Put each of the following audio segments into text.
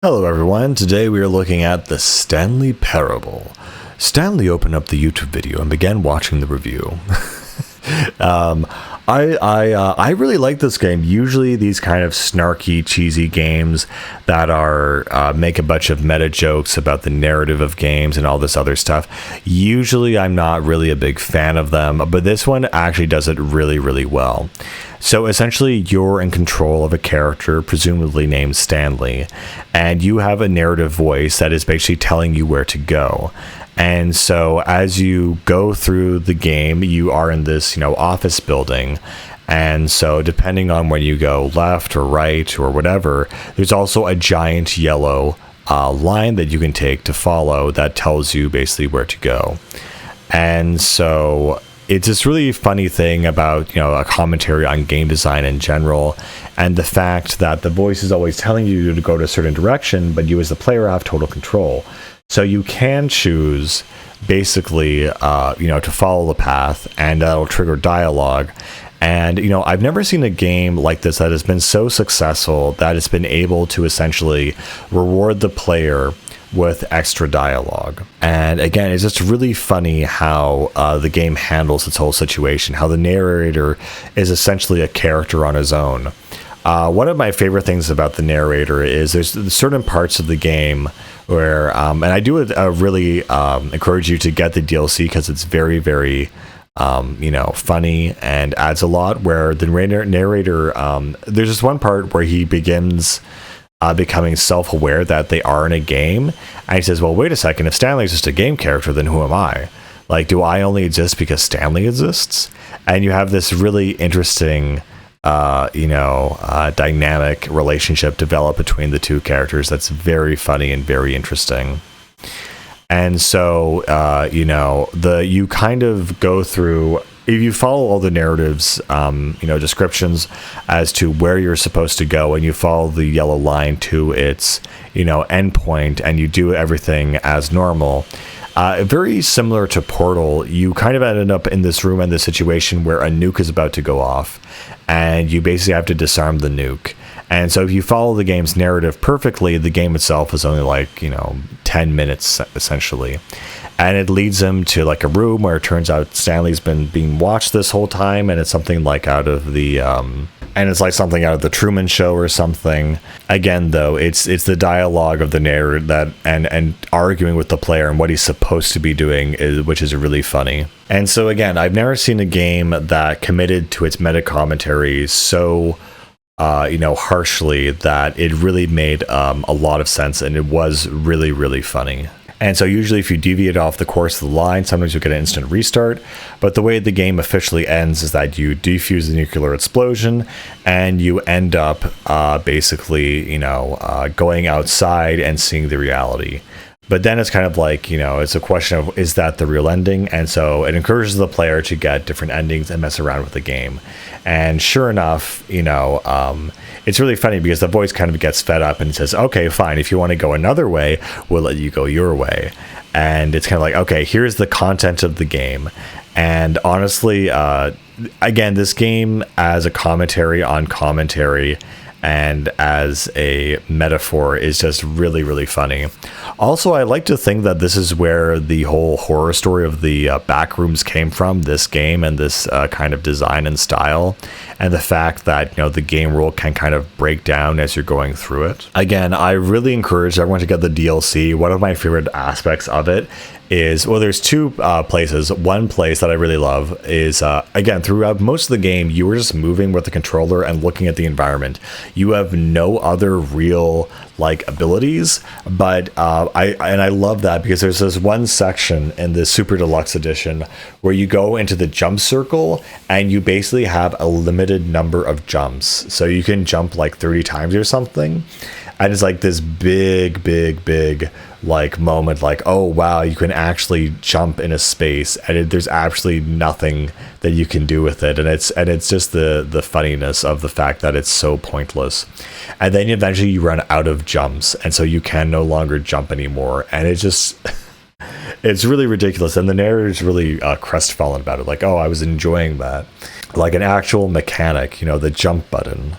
Hello everyone, today we are looking at the Stanley Parable. Stanley opened up the YouTube video and began watching the review. I really like this game. Usually these kind of snarky, cheesy games that are make a bunch of meta jokes about the narrative of games and all this other stuff. Usually I'm not really a big fan of them, but this one actually does it really, really well. So essentially you're in control of a character, presumably named Stanley, and you have a narrative voice that is basically telling you where to go. And so as you go through the game, you are in this, office building. And so depending on when you go left or right or whatever, there's also a giant yellow line that you can take to follow that tells you basically where to go. And so it's this really funny thing about, a commentary on game design in general, and the fact that the voice is always telling you to go to a certain direction, but you as the player have total control. So you can choose basically, to follow the path, and that'll trigger dialogue. And, I've never seen a game like this that has been so successful that it's been able to essentially reward the player with extra dialogue. And again, it's just really funny how the game handles its whole situation, how the narrator is essentially a character on his own. One of my favorite things about the narrator is there's certain parts of the game where, and I do really encourage you to get the DLC because it's very, very, funny and adds a lot, where the narrator, there's just one part where he begins becoming self-aware that they are in a game, and he says, well, wait a second, if Stanley's just a game character, then who am I? Like, do I only exist because Stanley exists? And you have this really interesting dynamic relationship develop between the two characters that's very funny and very interesting. And so you kind of go through, if you follow all the narratives, descriptions as to where you're supposed to go, and you follow the yellow line to its, endpoint, and you do everything as normal. Very similar to Portal, you kind of ended up in this room and this situation where a nuke is about to go off, and you basically have to disarm the nuke. And so if you follow the game's narrative perfectly, the game itself is only like, 10 minutes essentially. And it leads them to like a room where it turns out Stanley's been being watched this whole time, and it's something like out of the something out of the Truman Show or something. Again, though, it's the dialogue of the narrator that and arguing with the player and what he's supposed to be doing, which is really funny. And so again, I've never seen a game that committed to its meta commentary so harshly that it really made a lot of sense, and it was really, really funny. And so usually if you deviate off the course of the line, sometimes you'll get an instant restart. But the way the game officially ends is that you defuse the nuclear explosion, and you end up going outside and seeing the reality. But then it's kind of like, it's a question of, is that the real ending? And so it encourages the player to get different endings and mess around with the game. And sure enough, it's really funny because the voice kind of gets fed up and says, okay, fine, if you want to go another way, we'll let you go your way. And it's kind of like, okay, here's the content of the game. And honestly, again, this game as a commentary on commentary and as a metaphor is just really, really funny. Also, I like to think that this is where the whole horror story of the backrooms came from, this game and this kind of design and style, and the fact that the game rule can kind of break down as you're going through it. Again, I really encourage everyone to get the DLC. One of my favorite aspects of it is, well, there's two places. One place that I really love is, again, throughout most of the game, you were just moving with the controller and looking at the environment. You have no other real abilities, but I love that because there's this one section in the Super Deluxe Edition where you go into the jump circle and you basically have a limited number of jumps. So you can jump like 30 times or something. And it's like this big moment, like, oh wow, you can actually jump in a space, and there's actually nothing that you can do with it, and it's just the funniness of the fact that it's so pointless. And then eventually you run out of jumps, and so you can no longer jump anymore, and it's just it's really ridiculous. And the narrator's really crestfallen about it, like, oh, I was enjoying that, like an actual mechanic, the jump button.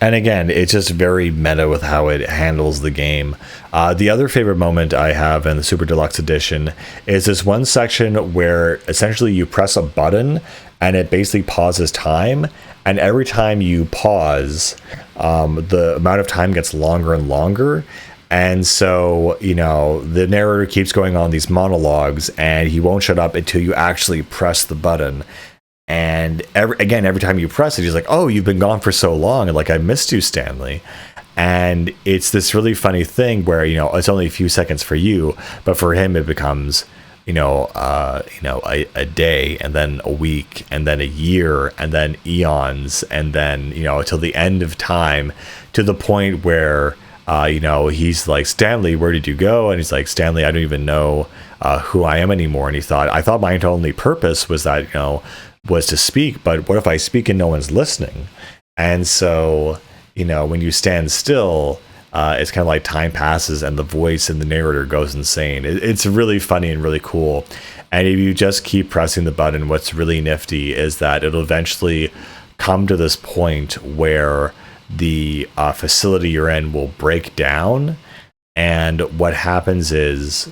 And again, it's just very meta with how it handles the game. The other favorite moment I have in the Super Deluxe Edition is this one section where essentially you press a button and it basically pauses time. And every time you pause, the amount of time gets longer and longer. And so, the narrator keeps going on these monologues and he won't shut up until you actually press the button. And every time you press it, he's like, "Oh, you've been gone for so long, and like I missed you, Stanley." And it's this really funny thing where it's only a few seconds for you, but for him it becomes a day, and then a week, and then a year, and then eons, and then till the end of time, to the point where he's like, "Stanley, where did you go?" And he's like, "Stanley, I don't even know who I am anymore." And I thought my only purpose was that was to speak, but what if I speak and no one's listening? And so, when you stand still, it's kind of like time passes and the voice and the narrator goes insane. It's really funny and really cool. And if you just keep pressing the button, what's really nifty is that it'll eventually come to this point where the facility you're in will break down. And what happens is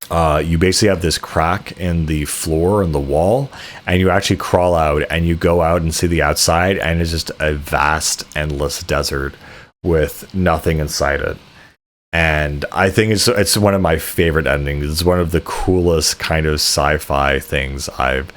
you basically have this crack in the floor and the wall, and you actually crawl out and you go out and see the outside, and it's just a vast, endless desert with nothing inside it. And I think it's one of my favorite endings. It's one of the coolest kind of sci-fi things I've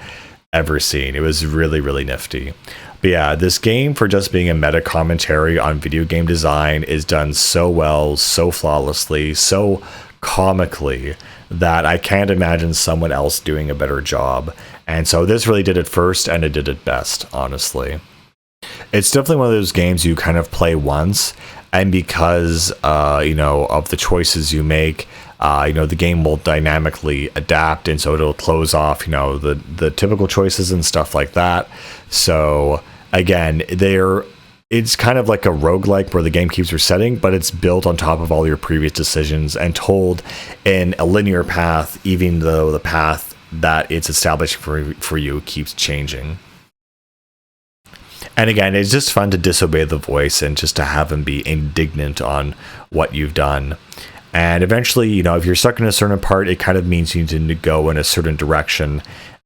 ever seen. It was really, really nifty. But yeah, this game, for just being a meta commentary on video game design, is done so well, so flawlessly, so comically, that I can't imagine someone else doing a better job. And so this really did it first, and it did it best, honestly. It's definitely one of those games you kind of play once, and because of the choices you make, the game will dynamically adapt, and so it'll close off the typical choices and stuff like that. So again, it's kind of like a roguelike where the game keeps resetting, but it's built on top of all your previous decisions and told in a linear path, even though the path that it's established for you keeps changing. And again, it's just fun to disobey the voice and just to have him be indignant on what you've done. And eventually, if you're stuck in a certain part, it kind of means you need to go in a certain direction.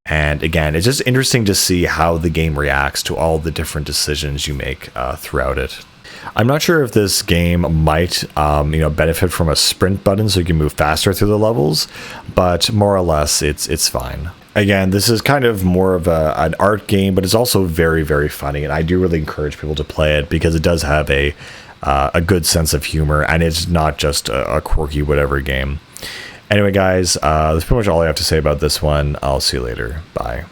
And again, it's just interesting to see how the game reacts to all the different decisions you make throughout it. I'm not sure if this game might, benefit from a sprint button so you can move faster through the levels, but more or less, it's fine. Again, this is kind of more of an art game, but it's also very, very funny, and I do really encourage people to play it because it does have a good sense of humor, and it's not just a quirky whatever game. Anyway, guys, that's pretty much all I have to say about this one. I'll see you later. Bye.